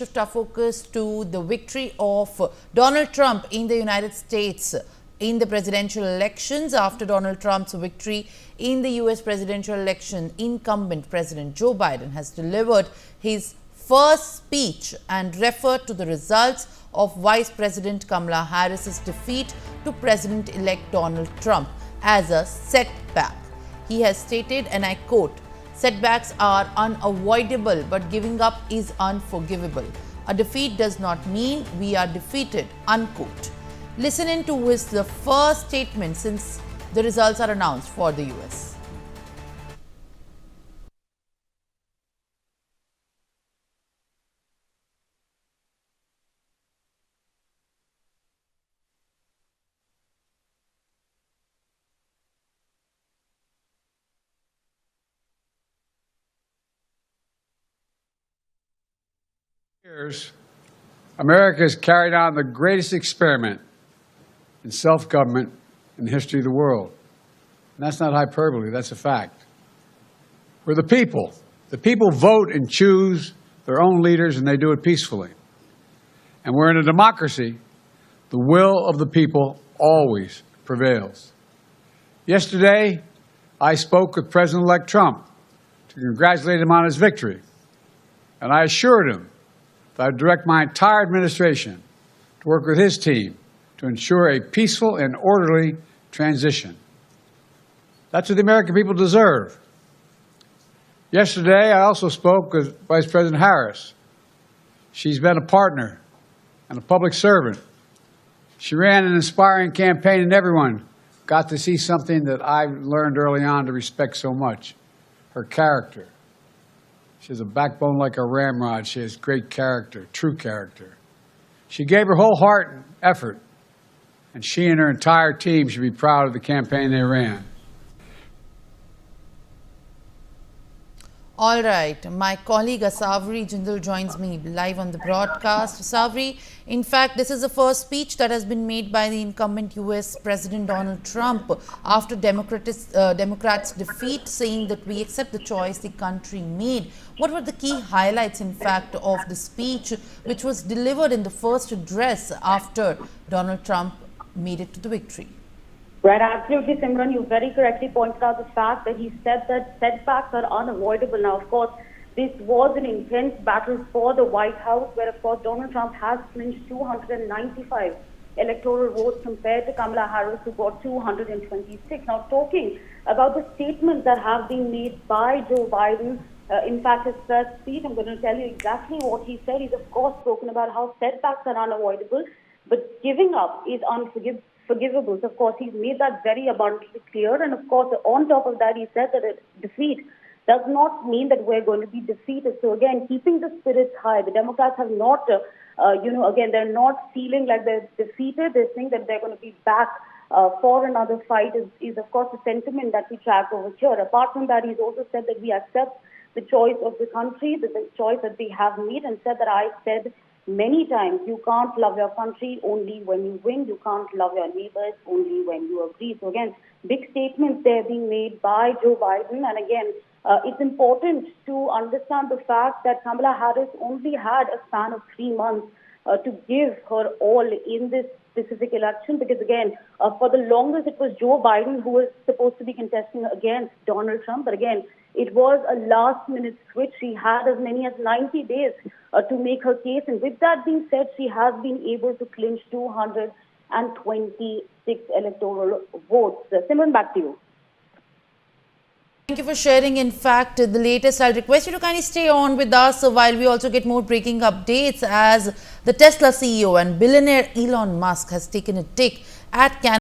Shift our focus to the victory of Donald Trump in the United States in the presidential elections. After Donald Trump's victory in the US presidential election, incumbent President Joe Biden has delivered his first speech and referred to the results of Vice President Kamala Harris's defeat to President-elect Donald Trump as a setback. He has stated, and I quote, "Setbacks are unavoidable, but giving up is unforgivable. A defeat does not mean we are defeated," unquote. Listen in to his the first statement since the results are announced for the US. Years, America has carried on the greatest experiment in self-government in the history of the world. And that's not hyperbole, that's a fact. We're the people. The people vote and choose their own leaders, and they do it peacefully. And we're in a democracy. The will of the people always prevails. Yesterday, I spoke with President-elect Trump to congratulate him on his victory. And I assured him that I would direct my entire administration to work with his team to ensure a peaceful and orderly transition. That's what the American people deserve. Yesterday, I also spoke with Vice President Harris. She's been a partner and a public servant. She ran an inspiring campaign, and everyone got to see something that I learned early on to respect so much, her character. She has a backbone like a ramrod. She has great character, true character. She gave her whole heart and effort, and she and her entire team should be proud of the campaign they ran. All right, my colleague Asavri Jindal joins me live on the broadcast. Asavri, in fact, this is the first speech that has been made by the incumbent US President Donald Trump after Democrats' defeat, saying that we accept the choice the country made. What were the key highlights, in fact, of the speech which was delivered in the first address after Donald Trump made it to the victory? Right, absolutely, Simran. You very correctly pointed out the fact that he said that setbacks are unavoidable. Now, of course, this was an intense battle for the White House, where, of course, Donald Trump has clinched 295 electoral votes compared to Kamala Harris, who got 226. Now, talking about the statements that have been made by Joe Biden, in fact, his first speech, I'm going to tell you exactly what he said. He's, of course, spoken about how setbacks are unavoidable, but giving up is unforgivable. So, of course, he's made that very abundantly clear. And, of course, on top of that, he said that a defeat does not mean that we're going to be defeated. So, again, keeping the spirits high. The Democrats have not, again, they're not feeling like they're defeated. They think that they're going to be back for another fight is, of course, the sentiment that we track over here. Apart from that, he's also said that we accept the choice of the country, the choice that they have made, and said that I said many times, you can't love your country only when you win. You can't love your neighbors only when you agree. So again, big statements there being made by Joe Biden. And again, it's important to understand the fact that Kamala Harris only had a span of 3 months to give her all in this specific election, because again, for the longest it was Joe Biden who was supposed to be contesting against Donald Trump. But again, it was a last-minute switch. She had as many as 90 days to make her case. And with that being said, she has been able to clinch 226 electoral votes. Simran, back to you. Thank you for sharing, in fact, the latest. I'll request you to kindly stay on with us while we also get more breaking updates, as the Tesla CEO and billionaire Elon Musk has taken a dig at Canada